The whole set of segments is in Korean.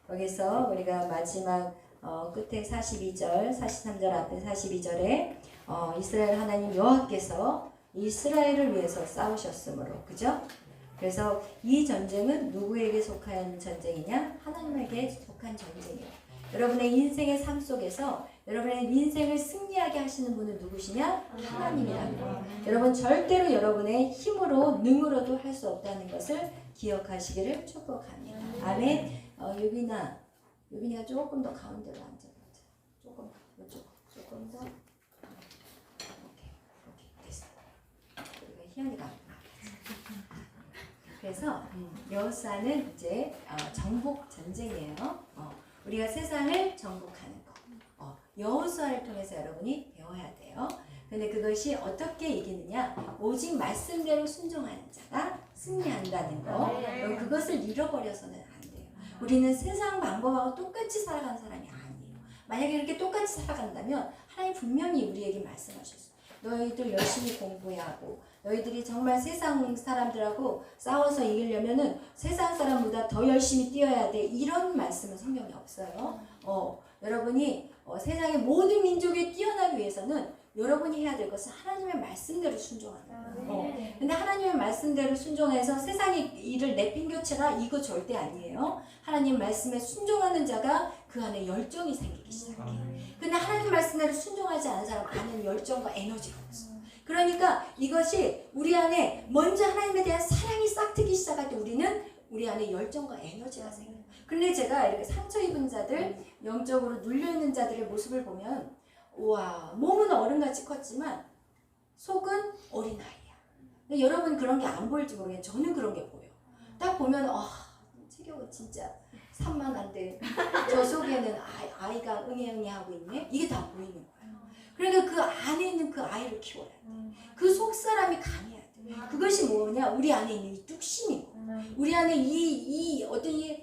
거기서 우리가 마지막 끝에 42절, 43절 앞에 42절에 이스라엘 하나님 여호와께서 이스라엘을 위해서 싸우셨으므로, 그죠? 그래서 이 전쟁은 누구에게 속한 전쟁이냐? 하나님에게 속한 전쟁이에요. 여러분의 인생의 삶 속에서 여러분의 인생을 승리하게 하시는 분은 누구시냐? 하나님이라고. 여러분 절대로 여러분의 힘으로 능으로도 할 수 없다는 것을 기억하시기를 축복합니다. 아멘. 유빈이가 조금 더 가운데로 앉아보자. 조금 더. 오케이, 됐어. 그리고 희연이가. 그래서 여호수아는 이제 정복 전쟁이에요. 우리가 세상을 정복하는 거. 여호수아를 통해서 여러분이 배워야 돼요. 근데 그것이 어떻게 이기느냐? 오직 말씀대로 순종하는 자가 승리한다는 거. 그것을 잃어버려서는 안 돼요. 우리는 세상 방법하고 똑같이 살아가는 사람이 아니에요. 만약에 이렇게 똑같이 살아간다면 하나님 분명히 우리에게 말씀하셨어요. 너희들 열심히 공부해야 하고 너희들이 정말 세상 사람들하고 싸워서 이기려면은 세상 사람보다 더 열심히 뛰어야 돼. 이런 말씀은 성경에 없어요. 여러분이 세상의 모든 민족에 뛰어나기 위해서는 여러분이 해야 될 것은 하나님의 말씀대로 순종하는 거예요. 근데 하나님의 말씀대로 순종해서 세상의 일을 내팽겨쳐라, 이거 절대 아니에요. 하나님 말씀에 순종하는 자가 그 안에 열정이 생기기 시작해요. 근데 하나님 말씀대로 순종하지 않은 사람 안에는 열정과 에너지가 없어요. 그러니까 이것이 우리 안에 먼저 하나님에 대한 사랑이 싹트기 시작할 때 우리 안에 열정과 에너지가 생겨요. 근데 제가 이렇게 상처 입은 자들, 영적으로 눌려있는 자들의 모습을 보면 우와, 몸은 어른같이 컸지만 속은 어린아이야. 근데 여러분 그런 게 안 보일지 모르겠는데 저는 그런 게 보여. 딱 보면 체격은 진짜 산만한데 저 속에는 아이가 응애응애 하고 있네? 이게 다 보이는 거예요. 그러니까 그 안에 있는 그 아이를 키워야 돼. 그 속사람이 강해야 돼. 그것이 뭐냐? 우리 안에 있는 이 뚝심이고 우리 안에 이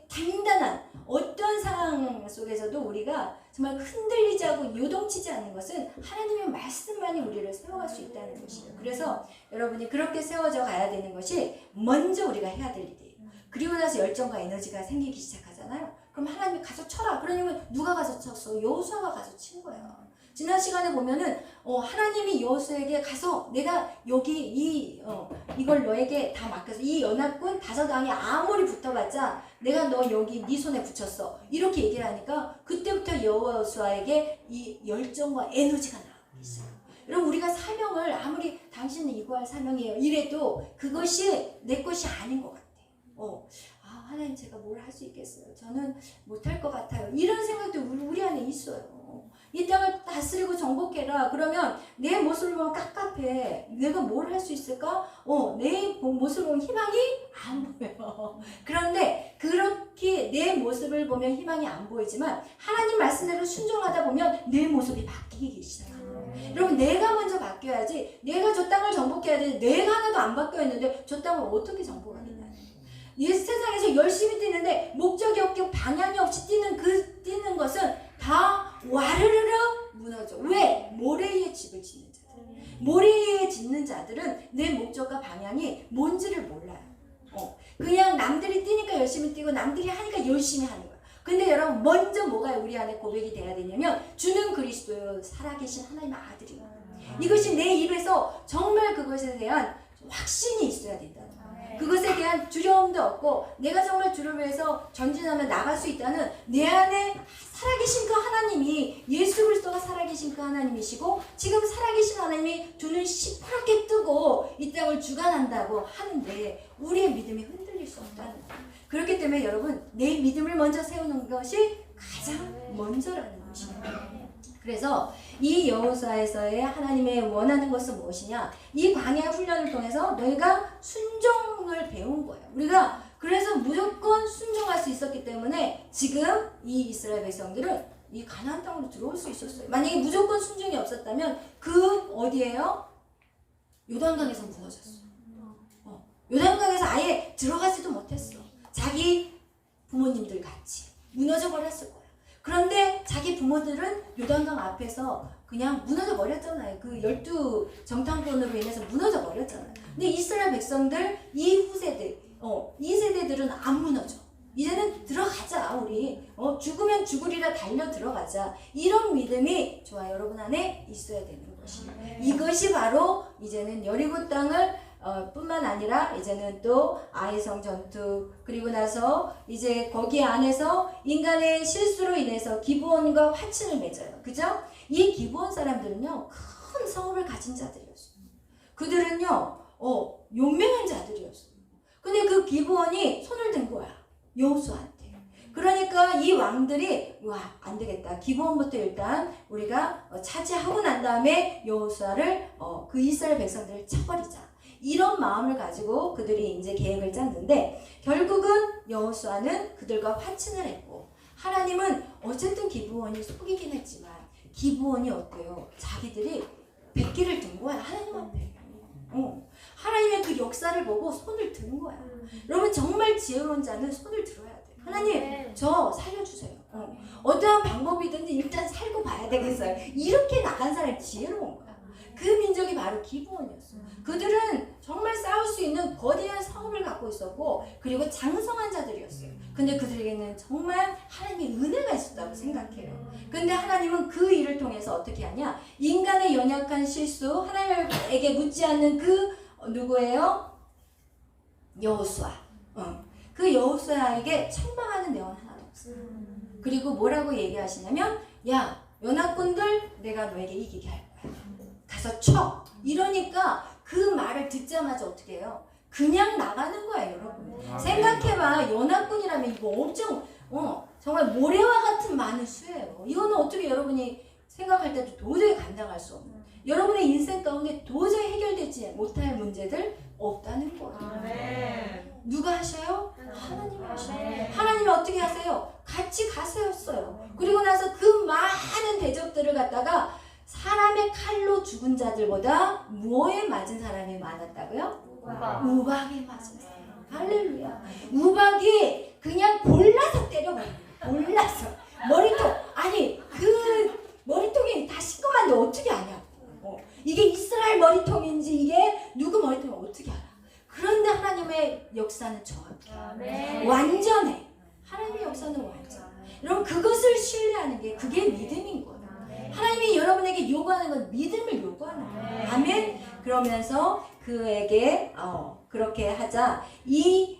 단단한 어떤 상황 속에서도 우리가 정말 흔들리지 않고 요동치지 않는 것은 하나님의 말씀만이 우리를 세워갈 수 있다는 것이에요. 그래서 여러분이 그렇게 세워져 가야 되는 것이 먼저 우리가 해야 될 일이에요. 그리고 나서 열정과 에너지가 생기기 시작하잖아요. 그럼 하나님이 가서 쳐라. 그러면 누가 가서 쳤어? 여호수아가 가서 친 거야. 지난 시간에 보면은 하나님이 여호수아에게 가서 내가 여기 이걸 너에게 다 맡겨서 이 연합군 5왕이 아무리 붙어봤자 내가 너 여기 네 손에 붙였어. 이렇게 얘기를 하니까 그때부터 여호수아에게 이 열정과 에너지가 나오기 시작해요. 여러분 우리가 사명을 아무리 당신은 이거 할 사명이에요 이래도 그것이 내 것이 아닌 것 같아요. 하나님 제가 뭘 할 수 있겠어요. 저는 못할 것 같아요. 이런 생각도 우리 안에 있어요. 이 땅을 다스리고 정복해라. 그러면 내 모습을 보면 깝깝해. 내가 뭘 할 수 있을까? 내 모습을 보면 희망이 안 보여. 그런데 그렇게 내 모습을 보면 희망이 안 보이지만 하나님 말씀대로 순종하다 보면 내 모습이 바뀌기 시작해요. 여러분 내가 먼저 바뀌어야지. 내가 저 땅을 정복해야 되는데 내가 하나도 안 바뀌어 있는데 저 땅을 어떻게 정복하겠냐. 이 세상에서 열심히 뛰는데 목적이 없고 방향이 없이 뛰는 것은 다 와르르르 무너져. 왜? 모래 위에 집을 짓는 자들. 모래 위에 짓는 자들은 내 목적과 방향이 뭔지를 몰라요. 그냥 남들이 뛰니까 열심히 뛰고 남들이 하니까 열심히 하는 거야. 근데 여러분 먼저 뭐가 우리 안에 고백이 돼야 되냐면 주는 그리스도요 살아계신 하나님의 아들이에요. 이것이 내 입에서 정말 그것에 대한 확신이 있어야 된다는 거예요. 그것에 대한 두려움도 없고 내가 정말 주를 위해서 전진하면 나갈 수 있다는 내 안에 살아계신 그 하나님이 예수 그리스도가 살아계신 그 하나님이시고 지금 살아계신 하나님이 두 눈 시퍼렇게 뜨고 이 땅을 주관한다고 하는데 우리의 믿음이 흔들릴 수 없다는 거예요. 그렇기 때문에 여러분 내 믿음을 먼저 세우는 것이 가장 먼저라는 것입니다. 그래서 이 여호수아에서의 하나님의 원하는 것은 무엇이냐? 이 광야 훈련을 통해서 너희가 순종을 배운 거예요. 우리가 그래서 무조건 순종할 수 있었기 때문에 지금 이 이스라엘 백성들은 이 가나안 땅으로 들어올 수 있었어요. 만약에 무조건 순종이 없었다면 그 어디예요? 요단강에서 무너졌어. 요단강에서 아예 들어가지도 못했어. 자기 부모님들 같이 무너져 버렸을 거예요. 그런데 자기 부모들은 요단강 앞에서 그냥 무너져 버렸잖아요. 그 12 정탐꾼으로 인해서 무너져 버렸잖아요. 근데 이스라엘 백성들 이 후세대, 이 세대들은 안 무너져. 이제는 들어가자 우리. 죽으면 죽으리라 달려 들어가자. 이런 믿음이 저와 여러분 안에 있어야 되는 것이에요. 이것이 바로 이제는 여리고 땅을 뿐만 아니라 이제는 또 아이성 전투 그리고 나서 이제 거기 안에서 인간의 실수로 인해서 기브온과 화친을 맺어요. 그죠? 이 기브온 사람들은요 큰 성읍을 가진 자들이었어요. 그들은요 용맹한 자들이었어요. 근데 그 기브온이 손을 든 거야 여호수아한테. 그러니까 이 왕들이 와 안되겠다 기브온부터 일단 우리가 차지하고 난 다음에 여호수아를 그 이스라엘 백성들을 쳐버리자 이런 마음을 가지고 그들이 이제 계획을 짰는데 결국은 여호수아는 그들과 화친을 했고 하나님은 어쨌든 기브온이 속이긴 했지만 기브온이 어때요? 자기들이 백기를 든 거야 하나님 앞에. 하나님의 그 역사를 보고 손을 든 거야. 여러분 정말 지혜로운 자는 손을 들어야 돼. 하나님 저 살려주세요. 어떠한 방법이든지 일단 살고 봐야 되겠어요. 이렇게 나간 사람이 지혜로운 거야. 그 민족이 바로 기브온이었어. 그들은 정말 싸울 수 있는 거대한 성읍을 갖고 있었고 그리고 장성한 자들이었어요. 근데 그들에게는 정말 하나님의 은혜가 있었다고 생각해요. 근데 하나님은 그 일을 통해서 어떻게 하냐? 인간의 연약한 실수, 하나님에게 묻지 않는 그 누구예요? 여호수아. 그 여호수아에게 책망하는 내용은 하나도 없어요. 그리고 뭐라고 얘기하시냐면 야 연합군들 내가 너에게 이기게 할 거야. 가서 쳐. 이러니까 그 말을 듣자마자 어떻게 해요? 그냥 나가는 거야 여러분. 생각해봐. 연합군이라면 이거 엄청 정말 모래와 같은 많은 수예요. 이거는 어떻게 여러분이 생각할 때도 도저히 감당할 수 없는 여러분의 인생 가운데 도저히 해결되지 못할 문제들 없다는 거예요. 누가 하셔요? 하나님이 하셔요. 하나님이 어떻게 하세요? 같이 가세였어요. 그리고 나서 그 많은 대적들을 갖다가 사람의 칼로 죽은 자들보다 무엇에 맞은 사람이 많았다고요? 우박에 맞은 사람. 할렐루야. 우박이 그냥 골라서 때려버려요. 골라서. 머리통. 아니 그 머리통이 다 시꺼먼데 어떻게 아냐. 이게 이스라엘 머리통인지 이게 누구 머리통인지 어떻게 알아. 그런데 하나님의 역사는 정확해. 완전해. 하나님의 역사는 완전해. 여러분 그것을 신뢰하는 게 그게 믿음인 거예요. 하나님이 여러분에게 요구하는 건 믿음을 요구하는 거예요. 아멘. 그러면서 그에게 그렇게 하자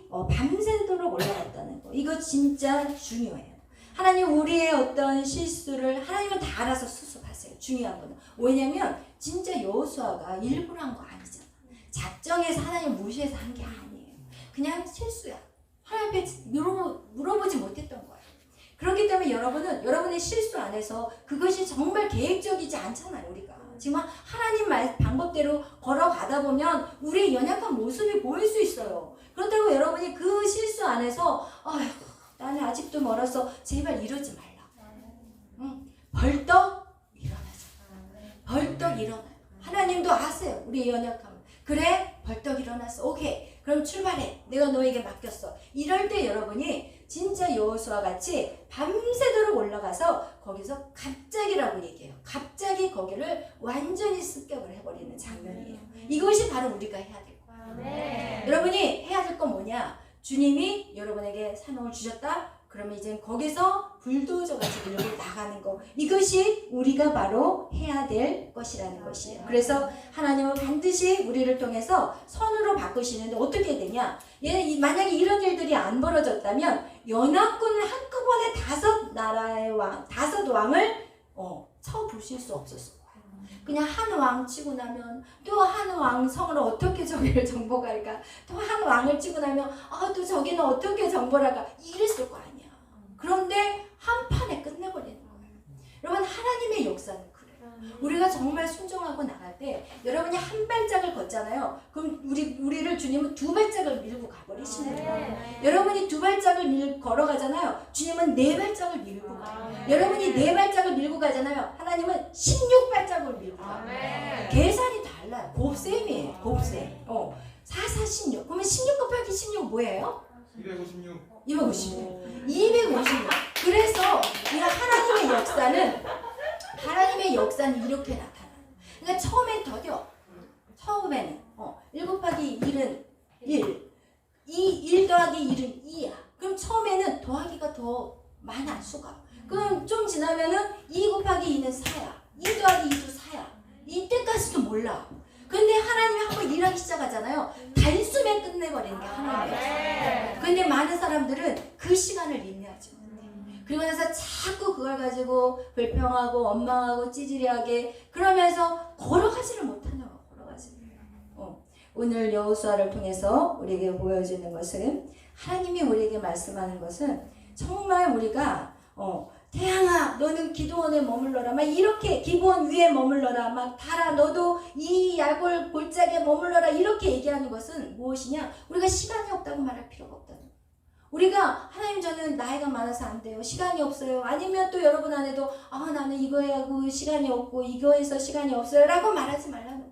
밤새도록 올라갔다는 거. 이거 진짜 중요해요. 하나님 우리의 어떤 실수를 하나님은 다 알아서 수습하세요. 중요한 거는. 왜냐면 진짜 여호수아가 일부러 한 거 아니잖아. 작정해서 하나님 무시해서 한 게 아니에요. 그냥 실수야. 하나님께 물어보지 못했던 거예요. 그렇기 때문에 여러분은 여러분의 실수 안에서 그것이 정말 계획적이지 않잖아요. 우리가 지금 하나님 방법대로 걸어가다 보면 우리의 연약한 모습이 보일 수 있어요. 그렇다고 여러분이 그 실수 안에서 아휴 나는 아직도 멀어서 제발 이러지 말라. 벌떡 일어나자. 벌떡 일어나요. 하나님도 아세요. 우리의 연약함. 그래 벌떡 일어났어. 오케이 그럼 출발해. 내가 너에게 맡겼어. 이럴 때 여러분이 진짜 여호수아 같이 밤새도록 올라가서 거기서 갑자기라고 얘기해요. 갑자기 거기를 완전히 습격을 해버리는 장면이에요. 이것이 바로 우리가 해야 될 거예요. 여러분이 해야 될 건 뭐냐? 주님이 여러분에게 사명을 주셨다? 그러면 이제 거기서 불도저같이 밀고 나가는 거. 이것이 우리가 바로 해야 될 것이라는 것이에요. 그래서 하나님은 반드시 우리를 통해서 선으로 바꾸시는데 어떻게 되냐? 만약에 이런 일들이 안 벌어졌다면 연합군을 한꺼번에 5나라의 왕, 5왕을 쳐부실 수 없었을 거예요. 그냥 한 왕 치고 나면 또 한 왕 성을 어떻게 저기를 정복할까? 또 한 왕을 치고 나면 또 저기는 어떻게 정복할까? 이랬을 거 아니야. 그런데 한 판에 끝내버리는 거예요. 여러분 하나님의 역사는 그래요. 우리가 정말 순종하고 나갈 때 여러분이 한 발짝을 걷잖아요. 그럼 우리를 주님은 2발짝을 밀고 가버리시는 거예요. 여러분이 2발짝을 걸어가잖아요. 주님은 4발짝을 밀고 가요. 여러분이 4발짝을 밀고 가잖아요. 하나님은 16발짝을 밀고 가요. 계산이 달라요. 곱셈이에요. 곱셈. 4, 4, 16. 그러면 16 곱하기 16 뭐예요? 256. 256. 그래서 이 하나님의 역사는 이렇게 나타나요. 그러니까 처음엔 더뎌. 처음에는 1 곱하기 1은 1. 1 더하기 1은 2야. 그럼 처음에는 더 많아 수가. 그럼 좀 지나면은 2 곱하기 2는 4야. 2 더하기 2도 4야. 이때까지도 몰라. 근데 하나님이 한번 일하기 시작하잖아요. 단숨에 끝내버리는 게 하나님이에요. 근데 많은 사람들은 그 시간을 인내하지 못해. 그리고 나서 자꾸 그걸 가지고 불평하고 원망하고 찌질하게 그러면서 걸어가지를 못하는 거야. 오늘 여호수아를 통해서 우리에게 보여주는 것은 하나님이 우리에게 말씀하는 것은 정말 우리가 태양아 너는 기도원에 머물러라 막 이렇게 기도원 위에 머물러라 막 달아 너도 이 야골 골짜기에 머물러라 이렇게 얘기하는 것은 무엇이냐? 우리가 시간이 없다고 말할 필요가 없다는 거예요. 우리가 하나님 저는 나이가 많아서 안 돼요. 시간이 없어요. 아니면 또 여러분 안에도 나는 이거에 하고 시간이 없고 이거에서 시간이 없어요 라고 말하지 말라는 거예요.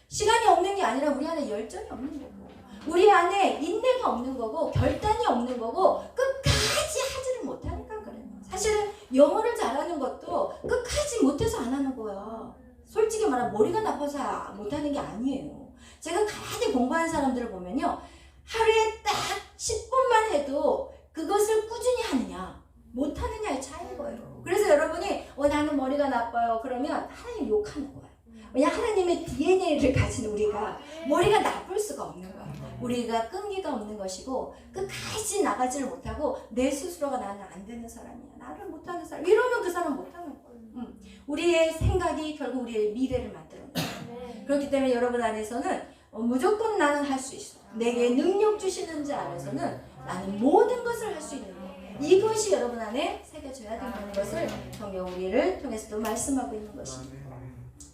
시간이 없는 게 아니라 우리 안에 열정이 없는 거고 우리 안에 인내가 없는 거고 결단이 없는 거고 끝까지 하지를 못하니까 그래요. 사실은 영어를 잘하는 것도 끝까지 못해서 안 하는 거야. 솔직히 말하면 머리가 나빠서 못하는 게 아니에요. 제가 가만히 공부하는 사람들을 보면요. 하루에 딱 10분만 해도 그것을 꾸준히 하느냐 못하느냐의 차이인 거예요. 그래서 여러분이 나는 머리가 나빠요. 그러면 하나님 욕하는 거예요. 왜냐하면 하나님의 DNA를 가진 우리가 머리가 나쁠 수가 없는 거야. 우리가 끈기가 없는 것이고 끝까지 나가지를 못하고 내 스스로가 나는 안 되는 사람이야. 나를 못하는 사람. 이러면 그 사람 못하는 거야. 우리의 생각이 결국 우리의 미래를 만들어내요. 그렇기 때문에 여러분 안에서는 무조건 나는 할 수 있어. 내게 능력 주시는 자 안에서는 나는 모든 것을 할 수 있는 거야. 이것이 여러분 안에 새겨져야 된다는 것을 성경 우리를 통해서도 말씀하고 있는 것입니다.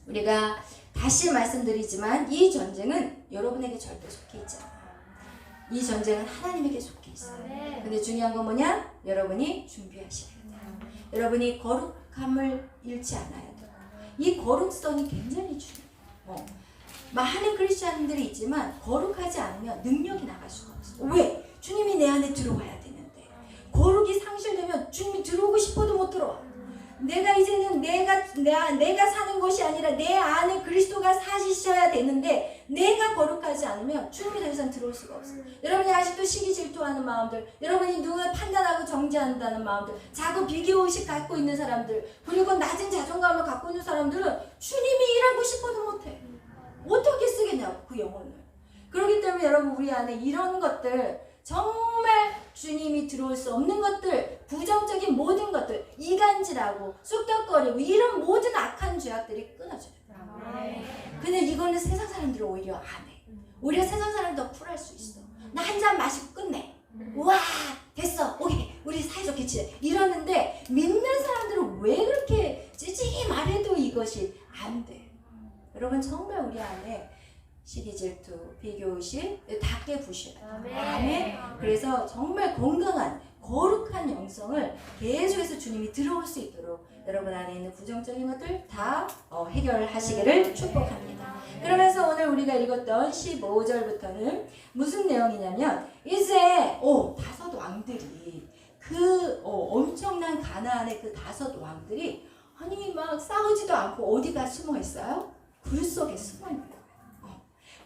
우리가 다시 말씀드리지만 이 전쟁은 여러분에게 절대 속해 있지 않아요. 이 전쟁은 하나님에게 속해 있어요. 근데 중요한 건 뭐냐? 여러분이 준비하셔야 돼요. 여러분이 거룩함을 잃지 않아야 돼요. 이 거룩성이 굉장히 중요해요. 많은 크리스찬들이 있지만 거룩하지 않으면 능력이 나갈 수가 없어요. 왜? 주님이 내 안에 들어와야 되는데 거룩이 상실되면 주님이 들어오고 싶어도 못 들어와. 내가 이제는 내가 사는 것이 아니라 내 안에 그리스도가 사시셔야 되는데 내가 거룩하지 않으면 주님이 더 이상 들어올 수가 없어요. 여러분이 아직도 시기 질투하는 마음들, 여러분이 누가 판단하고 정죄한다는 마음들, 자꾸 비교의식 갖고 있는 사람들, 그리고 낮은 자존감을 갖고 있는 사람들은 주님이 일하고 싶어도 못해. 어떻게 쓰겠냐고 그 영혼을. 그렇기 때문에 여러분 우리 안에 이런 것들 정말 주님이 들어올 수 없는 것들, 부정적인 모든 것들, 이간질하고 쑥덕거리고 이런 모든 악한 죄악들이 끊어져요. 근데 이거는 세상 사람들은 오히려 안 해. 오히려 세상 사람도 더 쿨할 수 있어. 나 한 잔 마시고 끝내. 와 됐어 오케이 우리 사이좋게 지내 이러는데 믿는 사람들은 왜 그렇게 찌질이 말해도 이것이 안 돼. 여러분 정말 우리 안에 시기 질투, 비교의식 다 깨부셔요. 아멘. 그래서 정말 건강한 거룩한 영성을 계속해서 주님이 들어올 수 있도록 여러분 안에 있는 부정적인 것들 다 해결하시기를 축복합니다. 그러면서 오늘 우리가 읽었던 15절부터는 무슨 내용이냐면 이제 5 왕들이 그 엄청난 가나안의 그 5 왕들이 아니 막 싸우지도 않고 어디가 숨어 있어요? 굴 속에 숨어 있는 거예요.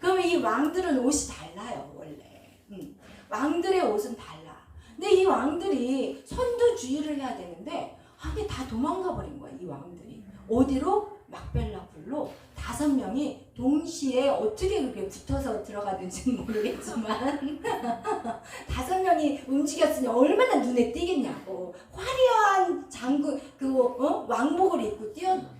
그러면 이 왕들은 옷이 달라요 원래. 왕들의 옷은 달라. 근데 이 왕들이 선두주의를 해야 되는데 아니 다 도망가 버린 거야 이 왕들이. 어디로? 막벨라 굴로 5명이 동시에 어떻게 그렇게 붙어서 들어가는지는 모르겠지만 5명이 움직였으니 얼마나 눈에 띄겠냐고. 화려한 장군 왕복을 입고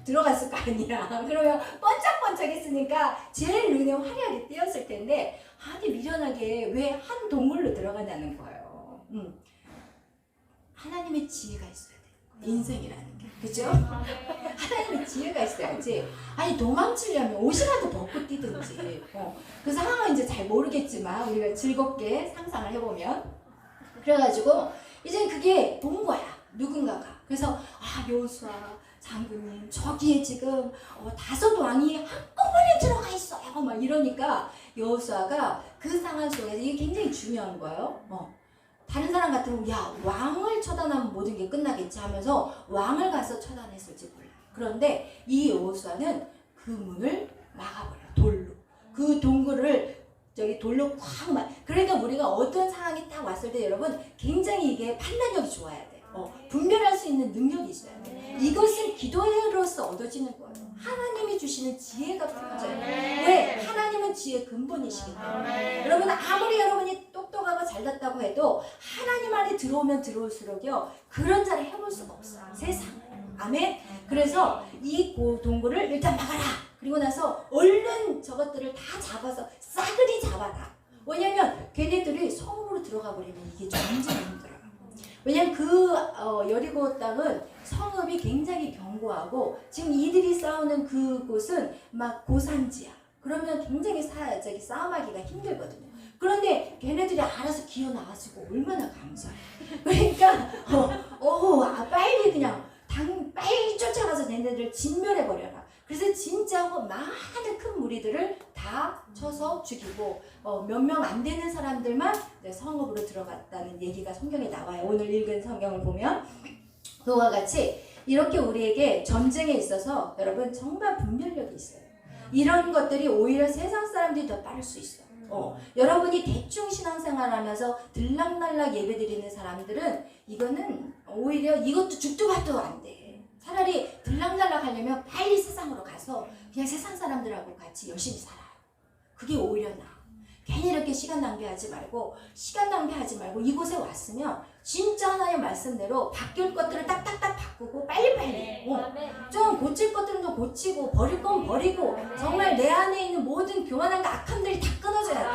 들어갔을 거 아니야. 그러면 번쩍번쩍했으니까 제일 눈에 화려하게 띄었을 텐데 아니 미련하게 왜 한 동굴로 들어가냐는 거예요. 하나님의 지혜가 있어야 돼. 인생이라는 게. 그죠? 하나님의 지혜가 있어야지. 아니 도망치려면 옷이라도 벗고 뛰든지. 그 상황은 이제 잘 모르겠지만 우리가 즐겁게 상상을 해보면 그래가지고 이제 그게 본 거야 누군가가. 그래서 여호수아 장군님 저기에 지금 5 왕이 한꺼번에 들어가 있어요 막 이러니까 여호수아가 그 상황 속에서 이게 굉장히 중요한 거예요. 다른 사람 같으면 야 왕을 처단하면 모든 게 끝나겠지 하면서 왕을 가서 처단했을지 몰라. 그런데 이 여호수아는 그 문을 막아버려 돌로. 그 동굴을 저기 돌로 콱 막. 그러니까 우리가 어떤 상황이 딱 왔을 때 여러분 굉장히 이게 판단력이 좋아야 돼. 분별할 수 있는 능력이 있어야 돼. 이것은 기도로서 얻어지는 거예요. 하나님이 주시는 지혜가 풍부해요. 왜? 하나님은 지혜의 근본이시기 때문에. 여러분 아무리 여러분이 똑똑하고 잘났다고 해도 하나님 안에 들어오면 들어올수록요 그런 자를 해볼 수가 없어요. 세상. 아멘. 그래서 이 동굴을 일단 막아라. 그리고 나서 얼른 저것들을 다 잡아서 싸그리 잡아라. 왜냐면 걔네들이 성읍으로 들어가 버리면 이게 굉장히 힘들어요. 왜냐면 그 여리고 땅은 성읍이 굉장히 견고하고 지금 이들이 싸우는 그곳은 막 고산지야. 그러면 굉장히 싸움하기가 힘들거든요. 그런데 걔네들이 알아서 기어 나와주고 얼마나 감사해. 그러니까 빨리 그냥 빨리 쫓아가서 걔네들을 진멸해버려라. 그래서 진짜 많은 큰 무리들을 다 쳐서 죽이고 몇 명 안 되는 사람들만 성읍으로 들어갔다는 얘기가 성경에 나와요. 오늘 읽은 성경을 보면 그와 같이 이렇게 우리에게 전쟁에 있어서 여러분 정말 분별력이 있어요. 이런 것들이 오히려 세상 사람들이 더 빠를 수 있어요. 여러분이 대충 신앙생활 하면서 들락날락 예배드리는 사람들은 이거는 오히려 이것도 죽도 밥도 안 돼. 차라리 들락날락 하려면 빨리 세상으로 가서 그냥 세상 사람들하고 같이 열심히 살아요. 그게 오히려 나아. 괜히 이렇게 시간 낭비하지 말고 이곳에 왔으면 진짜 하나님 말씀대로 바뀔 것들을 딱딱딱 바꾸고 빨리빨리 좀 고칠 것들은 좀 고치고 버릴 건 버리고 정말 내 안에 있는 모든 교만한 악함들이 다 끊어져야 돼요.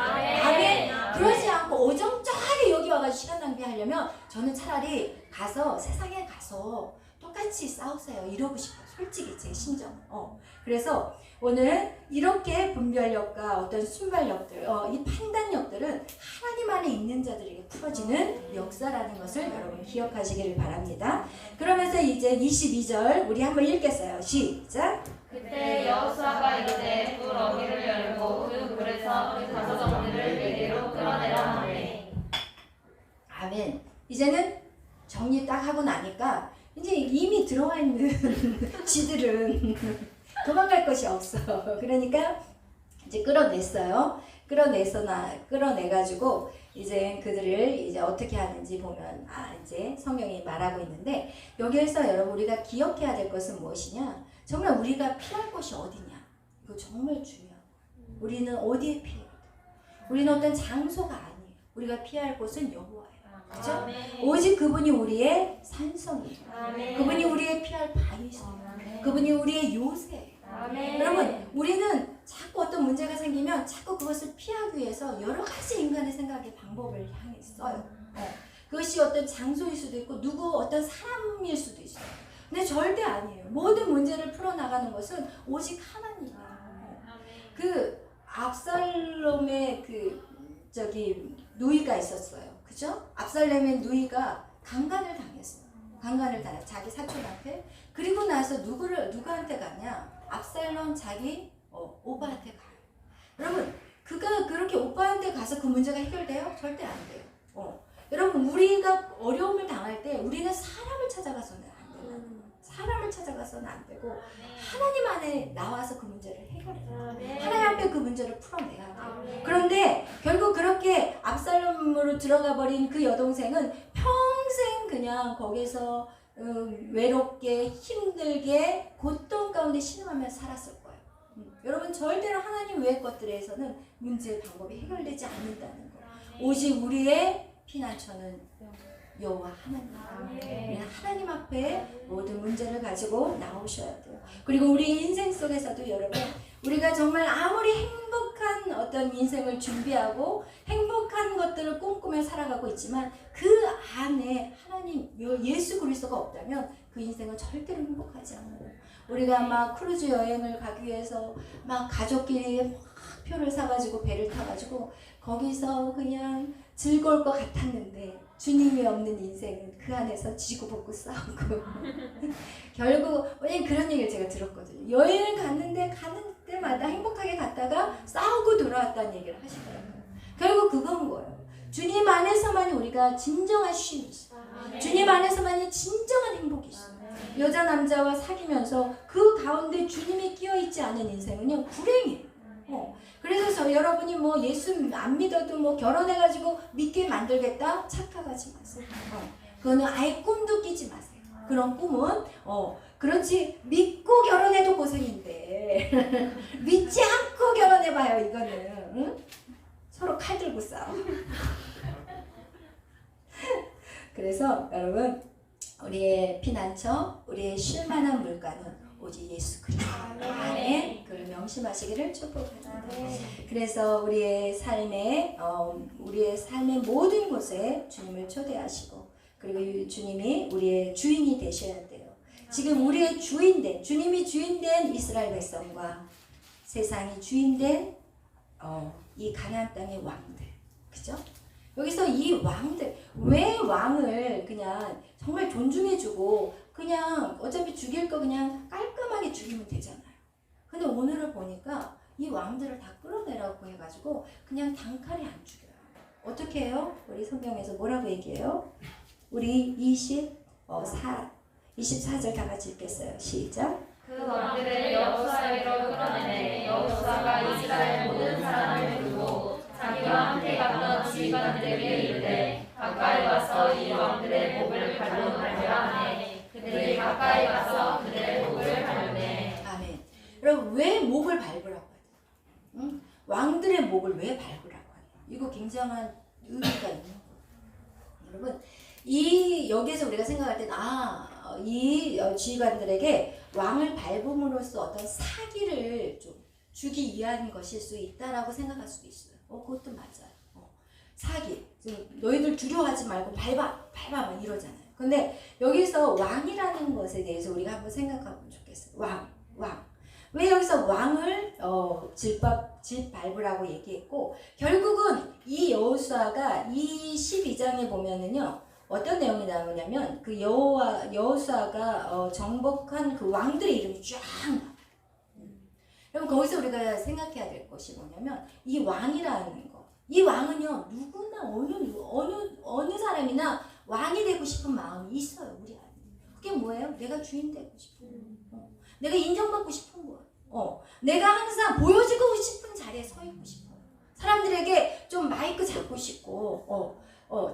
아멘. 그러지 않고 어정쩡하게 여기 와가지고 시간 낭비하려면 저는 차라리 가서 세상에 가서 똑같이 싸우세요. 이러고 싶어요. 솔직히 제 심정. 그래서 오늘 이렇게 분별력과 어떤 순발력들, 이 판단력들은 하나님 안에 있는 자들에게 풀어지는 역사라는 것을 여러분 기억하시기를 바랍니다. 그러면서 이제 22절 우리 한번 읽겠어요. 시작. 그때 여호수아가 이르되 굴 어귀를 열고 그 굴에서 그 가소성들을 내게로 끌어내라 하매. 아멘. 이제는 정리 딱 하고 나니까 이제 이미 들어와 있는 쥐들은 도망갈 것이 없어. 그러니까 이제 끌어냈어요. 끌어내가지고 이제 그들을 이제 어떻게 하는지 보면 이제 성경이 말하고 있는데 여기에서 여러분 우리가 기억해야 될 것은 무엇이냐? 정말 우리가 피할 곳이 어디냐? 이거 정말 중요해요. 우리는 어디에 피해야 돼? 우리는 어떤 장소가 아니에요. 우리가 피할 곳은 여호와예요. 그렇죠? 오직 그분이 우리의 산성이에요. 그분이 우리의 피할 바위세요. 그분이 우리의 요새예요. 여러분 우리는 자꾸 어떤 문제가 생기면 자꾸 그것을 피하기 위해서 여러 가지 인간의 생각의 방법을 향해 써요. 그것이 어떤 장소일 수도 있고 어떤 사람일 수도 있어요. 근데 절대 아니에요. 모든 문제를 풀어나가는 것은 오직 하나님이에요. 그 압살롬의 누이가 있었어요. 그죠? 압살롬의 누이가 강간을 당했어요. 자기 사촌한테. 그리고 나서 누구한테 가냐? 압살롬 자기 오빠한테 가요. 여러분 그가 그렇게 오빠한테 가서 그 문제가 해결돼요? 절대 안 돼요. 여러분 우리가 어려움을 당할 때 우리는 사람을 찾아가서는 안 돼요. 사람을 찾아가서는 안 되고 하나님 안에 나와서 그 문제를 해결해요. 하나님 앞에 그 문제를 풀어내야 돼요. 그런데 결국 그렇게 압살롬으로 들어가 버린 그 여동생은 평생 그냥 거기서 외롭게 힘들게 고통 가운데 신음하면서 살았을 거예요. 여러분 절대로 하나님 외의 것들에서는 문제의 방법이 해결되지 않는다는 거예요. 오직 우리의 피난처는 여호와 하나님. 하나님 앞에 모든 문제를 가지고 나오셔야 돼요. 그리고 우리 인생 속에서도 여러분 우리가 정말 아무리 행복한 어떤 인생을 준비하고 행복한 것들을 꿈꾸며 살아가고 있지만 그 안에 하나님 예수 그리스도가 없다면 그 인생은 절대로 행복하지 않아요. 우리가 막 크루즈 여행을 가기 위해서 막 가족끼리 막 표를 사가지고 배를 타가지고 거기서 그냥 즐거울 것 같았는데 주님이 없는 인생은 그 안에서 지고볶고 싸우고 결국 왜냐면 그런 얘기를 제가 들었거든요. 여행을 가는 때마다 행복하게 갔다가 싸우고 돌아왔다는 얘기를 하시더라고요. 결국 그건 거예요. 주님 안에서만이 우리가 진정한 쉼이 있어요. 주님 안에서만이 진정한 행복이 있어요. 여자 남자와 사귀면서 그 가운데 주님이 끼어있지 않은 인생은요 불행이에요. 그래서 여러분이 뭐 예수 안 믿어도 뭐 결혼해가지고 믿게 만들겠다 착각하지 마세요. 그거는 아예 꿈도 끼지 마세요. 그런 꿈은 그렇지 믿고 결혼해도 고생인데 믿지 않고 결혼해봐요. 이거는 응? 서로 칼 들고 싸워. 그래서 여러분 우리의 피난처, 우리의 쉴만한 물가는 오직 예수 그리스도 안에 그를 명심하시기를 축복합니다. 그래서 우리의 삶의 모든 곳에 주님을 초대하시고 그리고 주님이 우리의 주인이 되셔야 돼요. 지금 우리의 주인된 주님이 주인된 이스라엘 백성과 세상이 주인된 이 가나안 땅의 왕들, 그죠? 여기서 이 왕들 왜 왕을 그냥 정말 존중해주고 그냥 어차피 죽일 거 그냥 깔끔하게 죽이면 되잖아요. 근데 오늘을 보니까 이 왕들을 다 끌어내라고 해가지고 그냥 단칼에 안 죽여요. 어떻게 해요? 우리 성경에서 뭐라고 얘기해요? 우리 24절 다 같이 읽겠어요. 시작. 그 왕들을 여호수아에게로 끌어내매 여호수아가 이스라엘 모든 사람을 부르고 자기와 함께 갔던 지휘관들에게 이르되 가까이 와서 이 왕들의 목을 발로 밟으라 하매 그들이 가까이 와서 그들의 목을 밟으매. 아멘. 여러분 왜 목을 밟으라고 하죠? 응? 왕들의 목을 왜 밟으라고 하죠? 이거 굉장한 의미가 있는 거예요. 여러분 여기에서 우리가 생각할 때는 이 지휘관들에게 왕을 밟음으로써 어떤 사기를 좀 주기 위한 것일 수 있다라고 생각할 수도 있어요. 그것도 맞아요. 사기. 너희들 두려워하지 말고 밟아 막 이러잖아요. 근데 여기서 왕이라는 것에 대해서 우리가 한번 생각하면 좋겠어요. 왕. 왜 여기서 왕을 밟으라고 얘기했고 결국은 이 여호수아가 이 12장에 보면은요. 어떤 내용이 나오냐면 그 여호수아가 정복한 그 왕들의 이름이 쫙 나와요. 여러분 거기서 우리가 생각해야 될 것이 뭐냐면 이 왕이라는 거. 이 왕은요 누구나 어느 사람이나 왕이 되고 싶은 마음이 있어요. 우리 안에. 그게 뭐예요? 내가 주인 되고 싶어. 내가 인정받고 싶은 거예요. 내가 항상 보여지고 싶은 자리에 서 있고 싶어요. 사람들에게 좀 마이크 잡고 싶고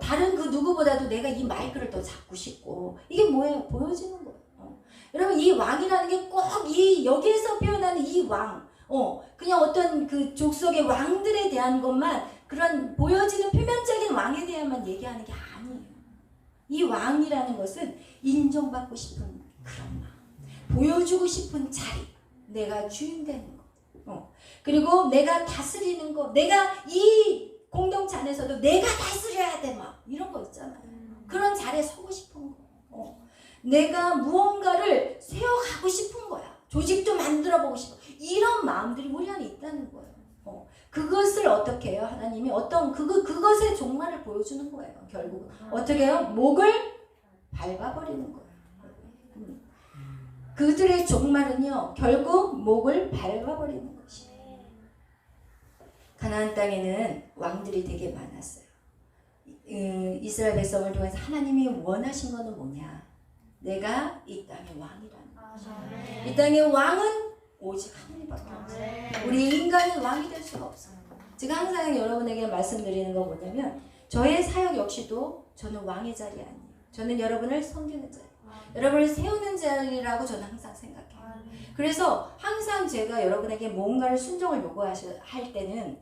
다른 그 누구보다도 내가 이 마이크를 더 잡고 싶고 이게 뭐예요? 보여지는 거예요. 여러분 이 왕이라는 게 꼭 여기에서 표현하는 이 왕 그냥 어떤 그 족속의 왕들에 대한 것만 그런 보여지는 표면적인 왕에 대한만 얘기하는 게 아니에요. 이 왕이라는 것은 인정받고 싶은 그런 마음, 보여주고 싶은 자리, 내가 주인 되는 거, 그리고 내가 다스리는 거, 내가 이 공동체 안에서도 내가 다스려야 돼 막 이런 거 있잖아요. 그런 자리에 서고 싶은 거, 내가 무언가를 세워가고 싶은 거야. 조직도 만들어보고 싶어. 이런 마음들이 우리 안에 있다는 거예요. 그것을 어떻게 해요? 하나님이 그것의 종말을 보여주는 거예요. 결국 어떻게 해요? 목을 밟아버리는 거예요. 그들의 종말은요 결국 목을 밟아버리는 것이에요. 가나안 땅에는 왕들이 되게 많았어요. 이스라엘 백성을 통해서 하나님이 원하신 것은 뭐냐? 내가 이 땅의 왕이라는 거죠. 이 땅의 왕은 오직 하나님밖에 없어요. 우리 인간은 왕이 될 수가 없어요. 제가 항상 여러분에게 말씀드리는 건 뭐냐면 저의 사역 역시도 저는 왕의 자리 아니에요. 저는 여러분을 섬기는 자리, 여러분을 세우는 자리라고 저는 항상 생각해요. 그래서 항상 제가 여러분에게 뭔가를 순종을 요구할 때는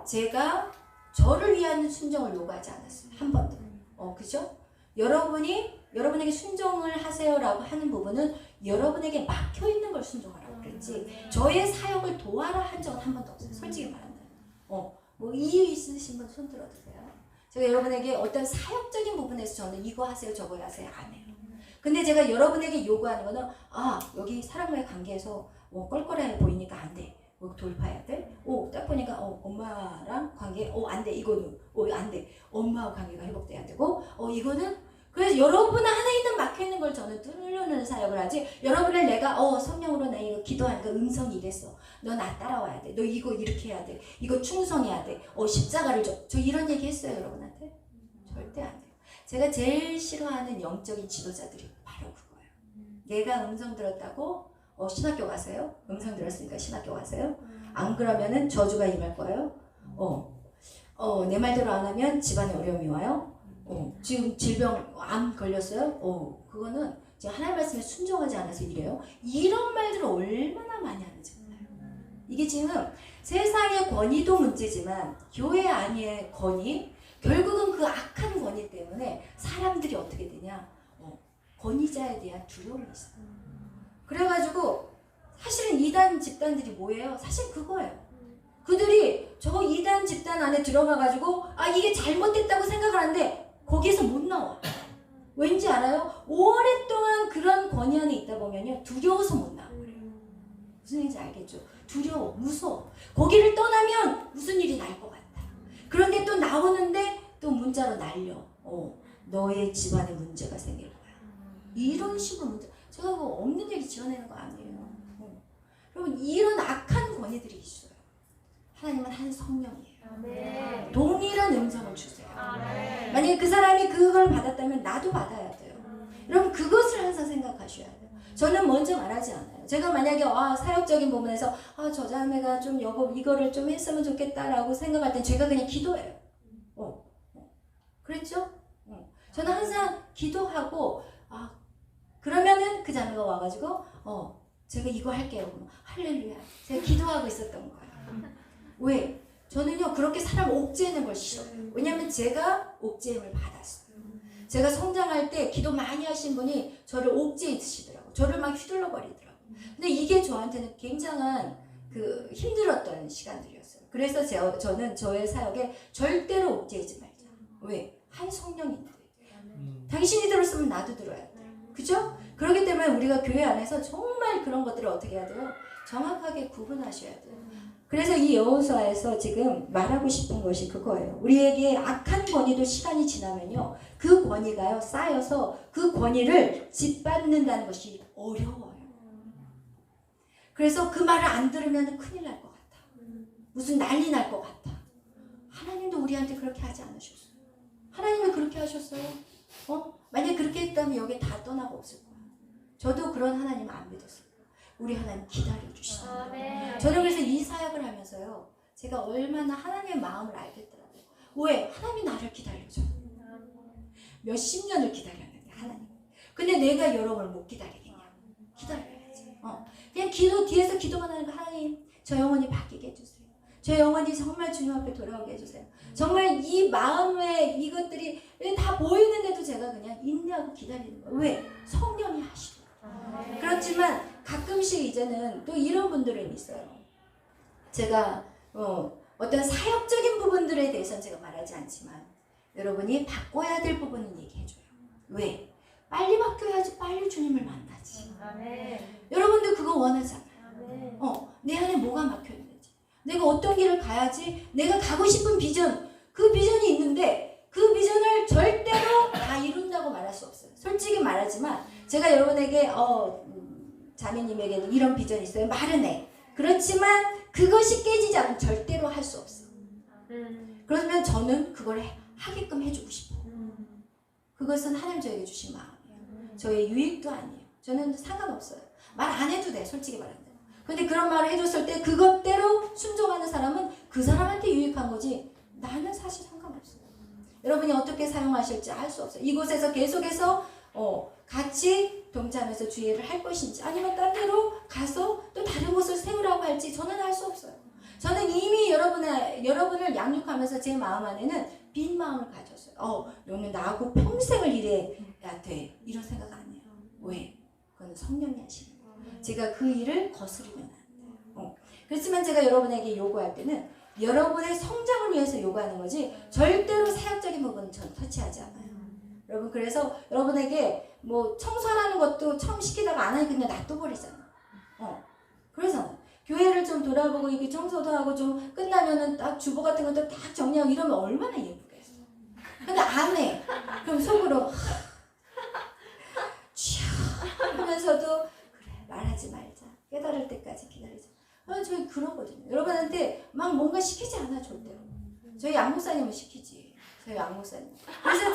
제가 저를 위한 순종을 요구하지 않았어요. 한 번도. 그죠? 여러분에게 순종을 하세요라고 하는 부분은 여러분에게 막혀있는 걸 순종하라고 그랬지 저의 사역을 도와라 한 적은 한 번도 없어요. 솔직히 말한다면. 뭐 이유 있으신 분 손 들어주세요. 제가 여러분에게 어떤 사역적인 부분에서 저는 이거 하세요 저거 하세요 안 해요. 근데 제가 여러분에게 요구하는 거는 여기 사람과의 관계에서 껄껄해 보이니까 안 돼. 돌파해야 돼? 딱 보니까 엄마랑 관계 안 돼. 이거는 안 돼. 엄마와 관계가 회복돼야 되고 이거는 그래서 여러분 안에 있는 막혀있는 걸 저는 뚫는 사역을 하지 여러분을 내가 성령으로 나 이거 기도하니까 음성이 이랬어. 너 나 따라와야 돼. 너 이거 이렇게 해야 돼. 이거 충성해야 돼. 십자가를 저 이런 얘기 했어요 여러분한테? 절대 안 돼요. 제가 제일 싫어하는 영적인 지도자들이 바로 그거예요. 내가 음성 들었다고 신학교 가세요? 음성 들었으니까 신학교 가세요? 안 그러면은 저주가 임할 거예요. 내 말대로 안 하면 집안에 어려움이 와요. 지금 질병 암 걸렸어요. 그거는 지금 하나님 말씀에 순종하지 않아서 이래요. 이런 말들을 얼마나 많이 하는지 몰라요. 이게 지금 세상의 권위도 문제지만 교회 안의 권위, 결국은 그 악한 권위 때문에 사람들이 어떻게 되냐, 권위자에 대한 두려움이 있어요. 그래가지고 사실은 이단 집단들이 뭐예요? 사실 그거예요. 그들이 저 이단 집단 안에 들어가가지고 이게 잘못됐다고 생각을 하는데 거기에서 못 나와. 왠지 알아요? 오랫동안 그런 권위 안에 있다 보면요, 두려워서 못 나와요. 무슨 얘기인지 알겠죠? 두려워, 무서워. 거기를 떠나면 무슨 일이 날 것 같아. 그런데 또 나오는데 또 문자로 날려. 너의 집안에 문제가 생길 거야. 이런 식으로 문제. 제가 그거 없는 얘기 지어내는 거 아니에요. 여러분, 이런 악한 권위들이 있어요. 하나님은 한 성령이에요. 아멘. 동일한 음성을 주세요. 아멘. 만약에 그 사람이 그걸 받았다면 나도 받아야 돼요. 여러분, 그것을 항상 생각하셔야 돼요. 저는 먼저 말하지 않아요. 제가 만약에 사역적인 부분에서 저 자매가 좀 이거를 좀 했으면 좋겠다라고 생각할 땐 제가 그냥 기도해요. 그랬죠? 저는 항상 기도하고 그러면은 그 자매가 와가지고 제가 이거 할게요. 할렐루야. 제가 기도하고 있었던 거예요. 왜? 저는요 그렇게 사람 옥죄는 걸 싫어요. 왜냐면 제가 옥죄임을 받았어요. 제가 성장할 때 기도 많이 하신 분이 저를 옥죄해 드시더라고요. 저를 막 휘둘러 버리더라고요. 근데 이게 저한테는 굉장한 힘들었던 시간들이었어요. 그래서 저는 저의 사역에 절대로 옥죄이지 말자. 왜? 한 성령인데 당신이 들었으면 나도 들어야 돼. 그죠? 그렇기 때문에 우리가 교회 안에서 정말 그런 것들을 어떻게 해야 돼요? 정확하게 구분하셔야 돼요. 그래서 이 여호수아에서 지금 말하고 싶은 것이 그거예요. 우리에게 악한 권위도 시간이 지나면요, 그 권위가요 쌓여서 그 권위를 짓밟는다는 것이 어려워요. 그래서 그 말을 안 들으면 큰일 날 것 같아. 무슨 난리 날 것 같아. 하나님도 우리한테 그렇게 하지 않으셨어요. 하나님은 그렇게 하셨어요. 만약 그렇게 했다면 여기 다 떠나고 없을 거야. 저도 그런 하나님 안 믿었어요. 우리 하나님 기다려주시는. 저는 그래서 이 사역을 하면서요, 제가 얼마나 하나님의 마음을 알겠더라고요. 왜? 하나님이 나를 기다려줘. 몇십 년을 기다렸는데 하나님. 근데 내가 여러분을 못 기다리겠냐? 기다려야지. 그냥 뒤에서 기도만 하는 거. 하나님, 저 영혼이 바뀌게 해주세요. 저 영혼이 정말 주님 앞에 돌아오게 해주세요. 정말 이 마음에 이것들이 다 보이는데도 제가 그냥 인내하고 기다리는 거예요. 왜? 성령이 하시고. 그렇지만 가끔씩 이제는 또 이런 분들은 있어요. 제가 어떤 사역적인 부분들에 대해서는 제가 말하지 않지만 여러분이 바꿔야 될 부분은 얘기해줘요. 왜? 빨리 바뀌어야지 빨리 주님을 만나지. 여러분들 그거 원하잖아요. 내 안에 뭐가 막혀있는지, 내가 어떤 길을 가야지, 내가 가고 싶은 비전, 그 비전이 있는데 그 비전을 절대로 다 이룬다고 말할 수 없어요. 솔직히 말하지만 제가 여러분에게 자매님에게는 이런 비전이 있어요. 말은 해. 그렇지만 그것이 깨지지 않으면 절대로 할 수 없어. 그러면 저는 그걸 하게끔 해주고 싶어요. 그것은 하나님 저에게 주신 마음이에요. 저의 유익도 아니에요. 저는 상관없어요. 말 안 해도 돼, 솔직히 말하면. 근데 그런 말을 해줬을 때 그것대로 순종하는 사람은 그 사람한테 유익한 거지 나는 사실 상관없어요. 여러분이 어떻게 사용하실지 알 수 없어요. 이곳에서 계속해서 같이 동참해서 주의를 할 것인지, 아니면 딴 데로 가서 또 다른 곳을 세우라고 할지 저는 알 수 없어요. 저는 이미 여러분을 양육하면서 제 마음 안에는 빈 마음을 가졌어요. 너는 나하고 평생을 일해야 돼, 이런 생각 안 해요. 왜? 그건 성령이 하시는 거예요. 제가 그 일을 거스르면 안 돼요. 그렇지만 제가 여러분에게 요구할 때는 여러분의 성장을 위해서 요구하는 거지 절대로 사역적인 부분은 저는 터치하지 않아요. 여러분, 그래서 여러분에게 뭐 청소하는 것도 처음 시키다가 안 하니까 그냥 놔둬버리잖아. 그래서 교회를 좀 돌아보고 이게 청소도 하고 좀 끝나면은 딱 주보 같은 것도 딱 정리하고 이러면 얼마나 예쁘겠어. 근데 안 해. 그럼 속으로 하면서도 그래, 말하지 말자. 깨달을 때까지 기다리자. 저희 그러거든요. 여러분한테 막 뭔가 시키지 않아, 절대로. 저희 양목사님은 시키지. 저희 양목사님. 그래서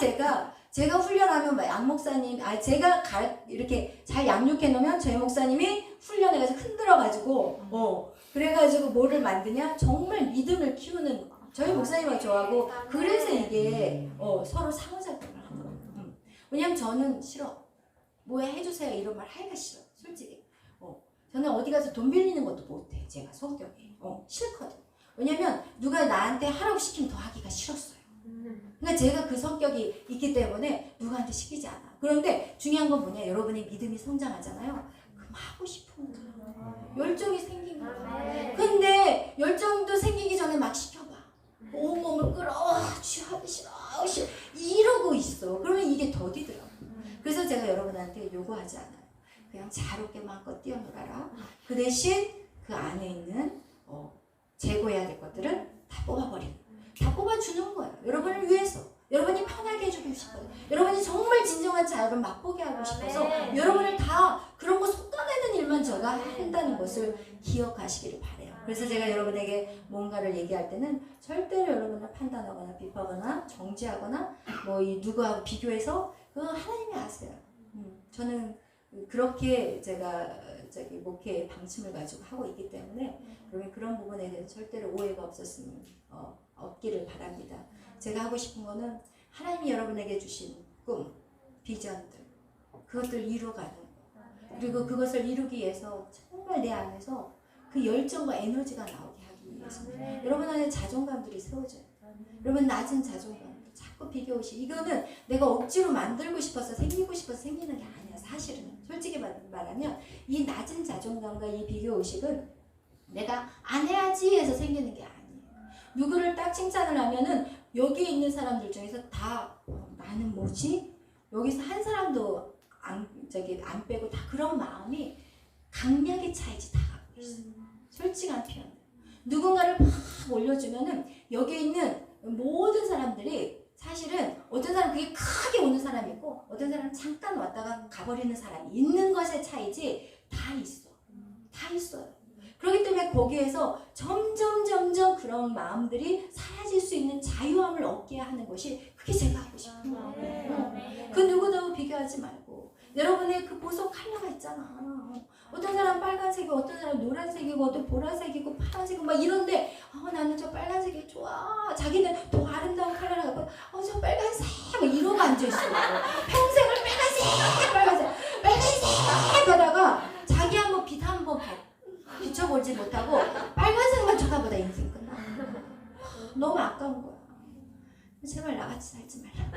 제가 훈련하면 양목사님, 제가 이렇게 잘 양육해 놓으면 저희 목사님이 훈련해가지고 흔들어가지고, 그래가지고 뭐를 만드냐? 정말 믿음을 키우는 저희 목사님하고 저하고 그래서 이게 서로 상호작용을 하는 거예요. 왜냐면 저는 싫어. 뭐야 해주세요 이런 말 하기가 싫어. 솔직히. 저는 어디 가서 돈 빌리는 것도 못해. 제가 성격이. 싫거든. 왜냐면 누가 나한테 하라고 시키면 더 하기가 싫었어요. 그러니까 제가 그 성격이 있기 때문에 누구한테 시키지 않아. 그런데 중요한 건 뭐냐? 여러분의 믿음이 성장하잖아요. 그럼 하고 싶은 거야. 열정이 생긴 거야. 근데 열정도 생기기 전에 막 시켜봐. 온몸을 끌어. 하기 싫어. 이러고 있어. 그러면 이게 더디더라고. 그래서 제가 여러분한테 요구하지 않아요. 그냥 자유롭게 마음껏 뛰어놀아라. 그 대신 그 안에 있는 제거해야 될 것들은 다 뽑아버리는 거예요. 다 뽑아주는 거예요. 여러분을 위해서. 여러분이 편하게 해주고 싶어요. 여러분이 정말 진정한 자유를 맛보게 하고 싶어서 여러분을 다 그런 거 솎아내는 일만 제가 한다는 것을 기억하시기를 바라요. 그래서 제가 여러분에게 뭔가를 얘기할 때는 절대로 여러분을 판단하거나 비판하거나 정죄하거나 뭐 이 누구하고 비교해서 그건 하나님이 아세요. 저는 그렇게 제가 목회의 방침을 가지고 하고 있기 때문에 그러면 그런 부분에 대해서 절대로 오해가 없기를 바랍니다. 제가 하고 싶은 거는 하나님이 여러분에게 주신 꿈, 비전들 그것들 이루어가는 거. 그리고 그것을 이루기 위해서 정말 내 안에서 그 열정과 에너지가 나오게 하기 위해서 여러분 안에 자존감들이 세워져요. 여러분 낮은 자존감 자꾸 비교의식 이거는 내가 억지로 만들고 싶어서 생기고 싶어서 생기는 게 아니야. 사실은 솔직히 말하면 이 낮은 자존감과 이 비교의식은 내가 안 해야지 해서 생기는 게 아니에요. 누구를 딱 칭찬을 하면은 여기 있는 사람들 중에서 다 나는 뭐지? 여기서 한 사람도 안 빼고 다 그런 마음이 강약의 차이지 다 갖고 있어요. 솔직한 표현. 누군가를 막 올려주면은 여기 있는 모든 사람들이 사실은 어떤 사람은 그게 크게 오는 사람이 있고 어떤 사람은 잠깐 왔다가 가버리는 사람이 있는 것의 차이지 다 있어. 다 있어요. 그렇기 때문에 거기에서 점점 그런 마음들이 사라질 수 있는 자유함을 얻게 하는 것이 그게 제가 하고 싶은 거예요. 그 누구도 비교하지 말고 여러분의 그 보석 컬러가 있잖아. 어떤 사람은 빨간색이고 어떤 사람은 노란색이고 어떤 보라색이고 파란색이고 막 이런데 나는 저 빨간색이 좋아. 자기는 더 아름다운 컬러를 갖고 저 빨간색 막 이러고 앉아있어. 평생을 빨간색 하다가 자기 한번 빛 한번 비춰보지 못하고 빨간색만 쳐다보다 인생 끝나. 너무 아까운 거야. 제발 나같이 살지 말라.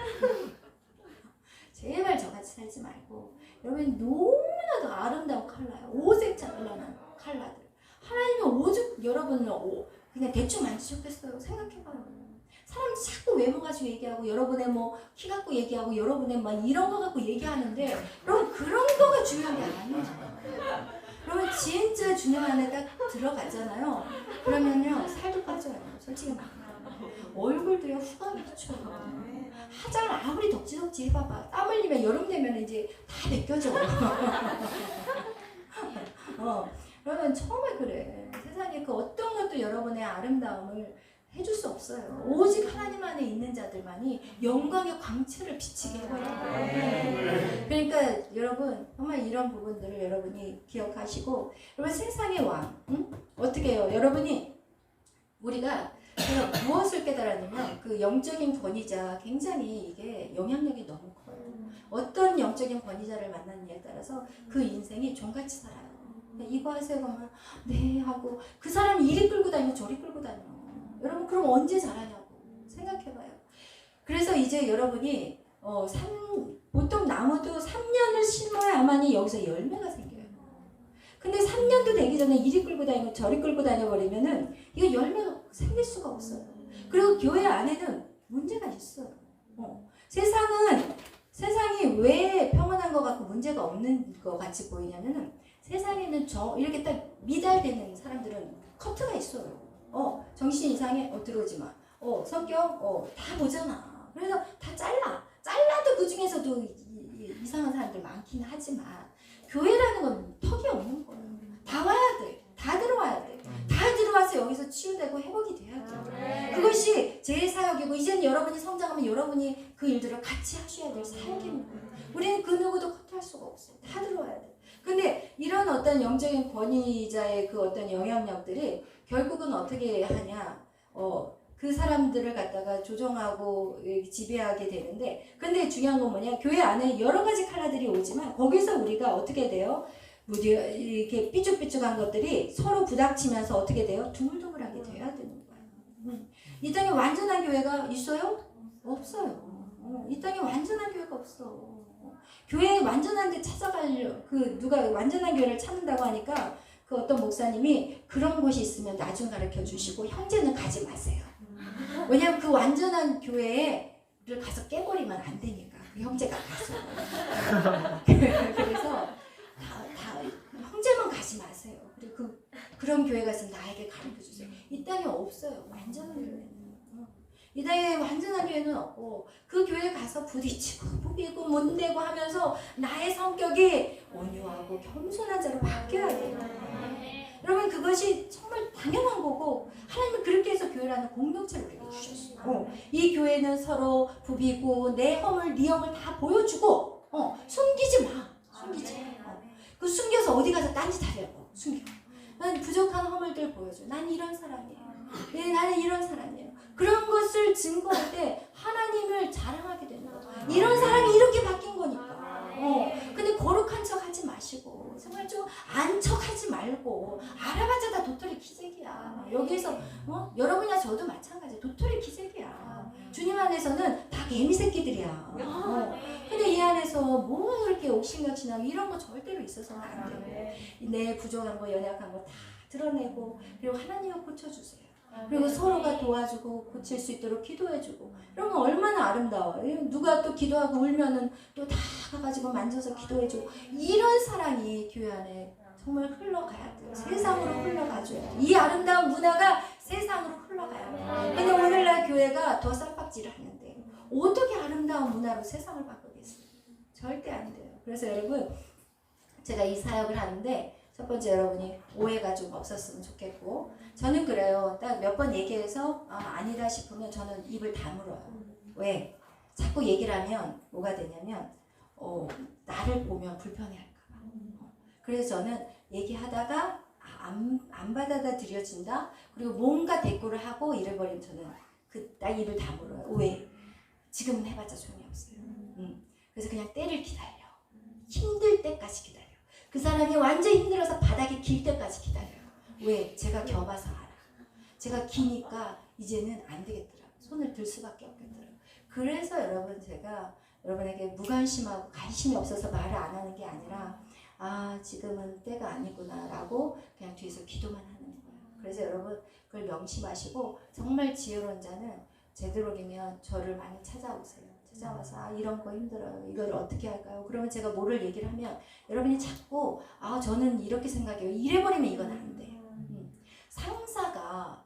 제발 저같이 살지 말고 여러분 너무나도 아름다운 컬러야. 오색 찬란한 컬러들. 하나님은 오죽 여러분을 그냥 대충 만지셨겠어요. 생각해봐요. 사람 자꾸 외모 가지고 얘기하고 여러분의 뭐 키 갖고 얘기하고 여러분의 막 이런 거 갖고 얘기하는데 여러분 그런 거가 중요한 게 아니에요. 그러면 진짜 중요한 안에 딱 들어가잖아요. 그러면요 살도 빠져요. 솔직히 말하면 얼굴도요 후광이 비쳐요. 화장을 아무리 덕지덕지 해봐봐. 땀 흘리면 여름 되면 이제 다 벗겨져. 그러면 정말 그래. 세상에 그 어떤 것도 여러분의 아름다움을 해줄 수 없어요. 오직 하나님 안에 있는 자들만이 영광의 광채를 비치게 해요. 그러니까 여러분 정말 이런 부분들을 여러분이 기억하시고 여러분 세상의 왕 어떻게 해요? 여러분이 우리가 제가 무엇을 깨달았냐면 그 영적인 권위자 굉장히 이게 영향력이 너무 커요. 어떤 영적인 권위자를 만났느냐에 따라서 그 인생이 종같이 살아요. 이거 하세요 그러면 네 하고 그 사람이 이리 끌고 다니고 저리 끌고 다녀. 여러분 그럼 언제 자라냐고 생각해봐요. 그래서 이제 여러분이 보통 나무도 3년을 심어야만이 여기서 열매가 생겨요. 근데 3년도 되기 전에 이리 끌고 다니고 저리 끌고 다녀버리면은 이거 열매가 생길 수가 없어요. 그리고 교회 안에는 문제가 있어요. 세상이 왜 평온한 것 같고 문제가 없는 것 같이 보이냐면은 세상에는 이렇게 딱 미달되는 사람들은 커트가 있어요. 정신 이상해? 들어오지 마. 성격? 다 보잖아. 그래서 다 잘라도 그 중에서도 이상한 사람들 많긴 하지만 교회라는 건 턱이 없는 거예요. 다 와야 돼. 다 들어와야 돼. 다 들어와서 여기서 치유되고 회복이 돼야 돼. 그것이 제 사역이고 이제는 여러분이 성장하면 여러분이 그 일들을 같이 하셔야 될 사역인 거예요. 우리는 그 누구도 커트할 수가 없어요. 다 들어와야 돼. 근데 이런 어떤 영적인 권위자의 그 어떤 영향력들이 결국은 어떻게 하냐? 그 사람들을 갖다가 조정하고 지배하게 되는데, 근데 중요한 건 뭐냐? 교회 안에 여러 가지 컬러들이 오지만 거기서 우리가 어떻게 돼요? 이렇게 삐죽삐죽한 것들이 서로 부닥치면서 어떻게 돼요? 두물두물하게 돼야 되는 거예요. 이 땅에 완전한 교회가 있어요? 없어요. 이 땅에 완전한 교회가 없어. 교회에 완전한 데 찾아가려, 누가 완전한 교회를 찾는다고 하니까 그 어떤 목사님이 그런 곳이 있으면 나중 가르쳐 주시고 형제는 가지 마세요. 왜냐면 그 완전한 교회를 가서 깨버리면 안 되니까. 그 형제가 가서. 그래서 다 형제만 가지 마세요. 그리고 그런 교회가 있으면 나에게 가르쳐 주세요. 이 땅에 없어요. 완전한 교회는. 이 땅에 완전한 교회는 없고 그 교회에 가서 부딪히고 부비고 문대고 하면서 나의 성격이 온유하고 겸손한 자로 바뀌어야 돼요. 여러분 그것이 정말 당연한 거고 하나님은 그렇게 해서 교회라는 공동체를 우리에게 주셨어요. 이 교회는 서로 부비고 내 허물 네 허물 다 보여주고 숨기지 마. 숨기지 마. 그 숨겨서 어디 가서 딴짓 하려고 숨겨. 난 부족한 허물들 보여줘. 난 이런 사람이에요. 나는 이런 사람이에요. 그런 것을 증거할 때 하나님을 자랑하게 되는 거죠. 이런 사람이 이렇게 바뀐 거니까. 근데 거룩한 척 하지 마시고 정말 좀 안 척하지 말고 알아봤자 다 도토리 기색이야. 여기에서 여러분이나 저도 마찬가지야. 도토리 기색이야. 주님 안에서는 다 개미 새끼들이야. 근데 이 안에서 뭐 그렇게 옥신각신하고 이런 거 절대로 있어서는 안 돼요. 내 부족한 거 연약한 거 다 드러내고 그리고 하나님을 고쳐주세요. 그리고 서로가 도와주고 고칠 수 있도록 기도해주고 그러면 얼마나 아름다워요. 누가 또 기도하고 울면은 또 다 가가지고 만져서 기도해주고 이런 사랑이 교회 안에 정말 흘러가야 돼요. 세상으로 흘러가줘야 돼요. 이 아름다운 문화가 세상으로 흘러가야 돼요. 근데 오늘날 교회가 더 쌈박질을 하는데 어떻게 아름다운 문화로 세상을 바꾸겠어요? 절대 안 돼요. 그래서 여러분 제가 이 사역을 하는데 첫 번째 여러분이 오해가 좀 없었으면 좋겠고 저는 그래요. 딱 몇 번 얘기해서 아니다 싶으면 저는 입을 다물어요. 왜? 자꾸 얘기를 하면 뭐가 되냐면 나를 보면 불편해할까 봐. 그래서 저는 얘기하다가 안 받아들여진다. 그리고 뭔가 대꾸를 하고 이래버리면 저는 딱 입을 다물어요. 왜? 지금은 해봤자 소용이 없어요. 그래서 그냥 때를 기다려. 힘들 때까지 기다려. 그 사람이 완전 힘들어서 바닥에 길 때까지 기다려요. 왜? 제가 겨봐서 알아. 제가 기니까 이제는 안 되겠더라고요. 손을 들 수밖에 없겠더라고요. 그래서 여러분 제가 여러분에게 무관심하고 관심이 없어서 말을 안 하는 게 아니라 지금은 때가 아니구나 라고 그냥 뒤에서 기도만 하는 거예요. 그래서 여러분 그걸 명심하시고 정말 지혜로운 자는 되도록이면 저를 많이 찾아오세요. 찾아와서 이런 거 힘들어요. 이걸 어떻게 할까요? 그러면 제가 뭐를 얘기를 하면 여러분이 자꾸 저는 이렇게 생각해요. 이래버리면 이건 안 돼요. 상사가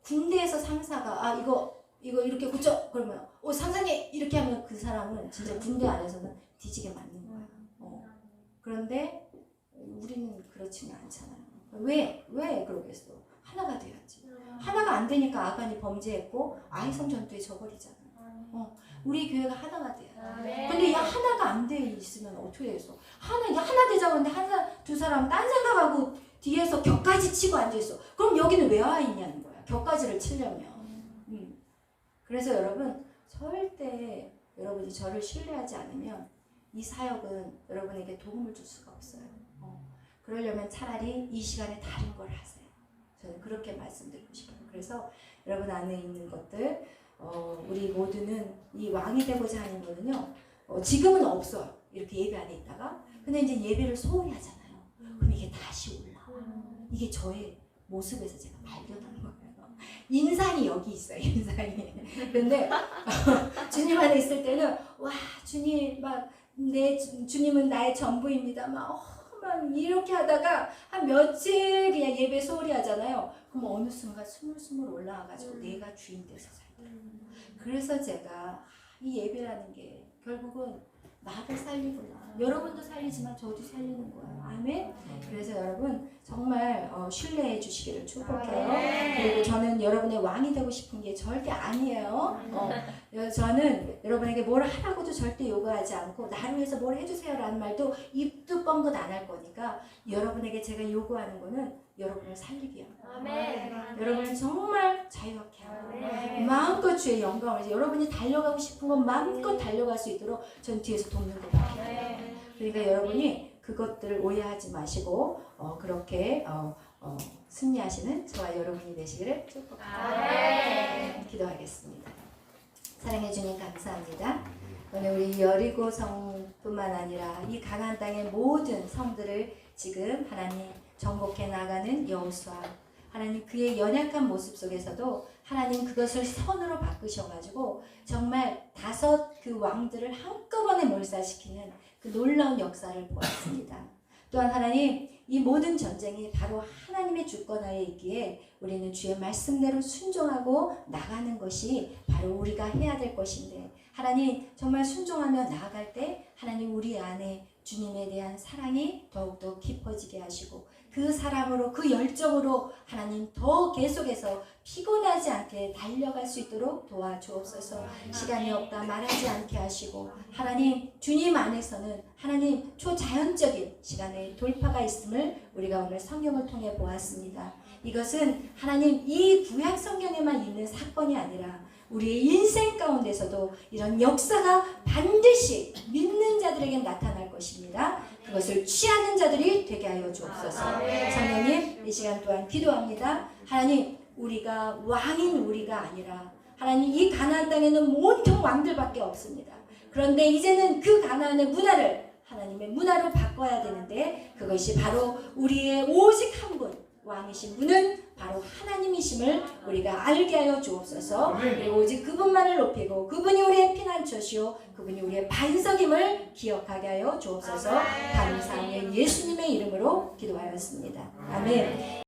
군대에서 상사가 이거 이렇게 고쳐 그러면 상사님 이렇게 하면 그 사람은 진짜 군대 안에서는 뒤지게 맞는 거예요. 그런데 우리는 그렇지는 않잖아요. 왜 그러겠어? 하나가 돼야지. 하나가 안 되니까 아간이 범죄했고 아이성 전투에 져버리잖아요. 우리 교회가 하나가 돼요. 근데 이 하나가 안 돼 있으면 어떻게 해서 하나 되자고 하는데 두 사람 딴 생각하고 뒤에서 격까지 치고 앉아있어. 그럼 여기는 왜 와 있냐는 거야. 격까지를 치려면. 그래서 여러분 절대 여러분이 저를 신뢰하지 않으면 이 사역은 여러분에게 도움을 줄 수가 없어요. 그러려면 차라리 이 시간에 다른 걸 하세요. 저는 그렇게 말씀드리고 싶어요. 그래서 여러분 안에 있는 것들 우리 모두는 이 왕이 되고자 하는 거는요. 지금은 없어요. 이렇게 예배 안에 있다가 근데 이제 예배를 소홀히 하잖아요. 그럼 이게 다시 올라와요. 이게 저의 모습에서 제가 발견한 거예요. 인상이 여기 있어요. 인상이. 근데 주님 안에 있을 때는 와 주님 주님은 나의 전부입니다. 막 이렇게 하다가 한 며칠 그냥 예배 소홀히 하잖아요. 그럼 어느 순간 스물스물 올라와가지고 내가 주인 돼서 살더라고요. 그래서 제가 이 예배라는 게 결국은 나도 살리구나. 여러분도 살리지만 저도 살리는 거예요. 아멘. 그래서 여러분 정말 신뢰해 주시기를 축복해요. 그리고 저는 여러분의 왕이 되고 싶은 게 절대 아니에요. 저는 여러분에게 뭘 하라고도 절대 요구하지 않고 나를 위해서 뭘 해주세요라는 말도 입도 뻥긋 안 할 거니까 여러분에게 제가 요구하는 거는 여러분을 살리기 위한 거예요. 아멘. 여러분을 정말 자유롭게 하고 아멘. 마음껏 주의 영광을 여러분이 달려가고 싶은 건 마음껏 달려갈 수 있도록 전 뒤에서 돕는 거예요. 그러니까 여러분이 그것들을 오해하지 마시고 그렇게 승리하시는 저와 여러분이 되시기를 축복합니다. 기도하겠습니다. 사랑해 주님 감사합니다. 오늘 우리 여리고 성뿐만 아니라 이 가나안 땅의 모든 성들을 지금 하나님 정복해 나가는 여호수아, 하나님 그의 연약한 모습 속에서도 하나님 그것을 선으로 바꾸셔가지고 정말 5 그 왕들을 한꺼번에 몰살시키는 그 놀라운 역사를 보았습니다. 또한 하나님 이 모든 전쟁이 바로 하나님의 주권하에 있기에 우리는 주의 말씀대로 순종하고 나가는 것이 바로 우리가 해야 될 것인데 하나님 정말 순종하며 나아갈 때 하나님 우리 안에 주님에 대한 사랑이 더욱더 깊어지게 하시고 그 사랑으로 그 열정으로 하나님 더 계속해서 피곤하지 않게 달려갈 수 있도록 도와주옵소서. 시간이 없다 말하지 않게 하시고 하나님 주님 안에서는 하나님 초자연적인 시간의 돌파가 있음을 우리가 오늘 성경을 통해 보았습니다. 이것은 하나님 이 구약 성경에만 있는 사건이 아니라 우리의 인생 가운데서도 이런 역사가 반드시 믿는 자들에게 나타날 것입니다. 그것을 취하는 자들이 되게 하여 주옵소서. 성령님 이 시간 또한 기도합니다. 하나님 우리가 왕인 우리가 아니라 하나님 이 가나안 땅에는 온통 왕들밖에 없습니다. 그런데 이제는 그 가나안의 문화를 하나님의 문화로 바꿔야 되는데 그것이 바로 우리의 오직 한 분 왕이신 분은 바로 하나님이심을 우리가 알게 하여 주옵소서. 그리고 오직 그분만을 높이고 그분이 우리의 피난처시오 그분이 우리의 반석임을 기억하게 하여 주옵소서. 감사하며 예수님의 이름으로 기도하였습니다. 아멘.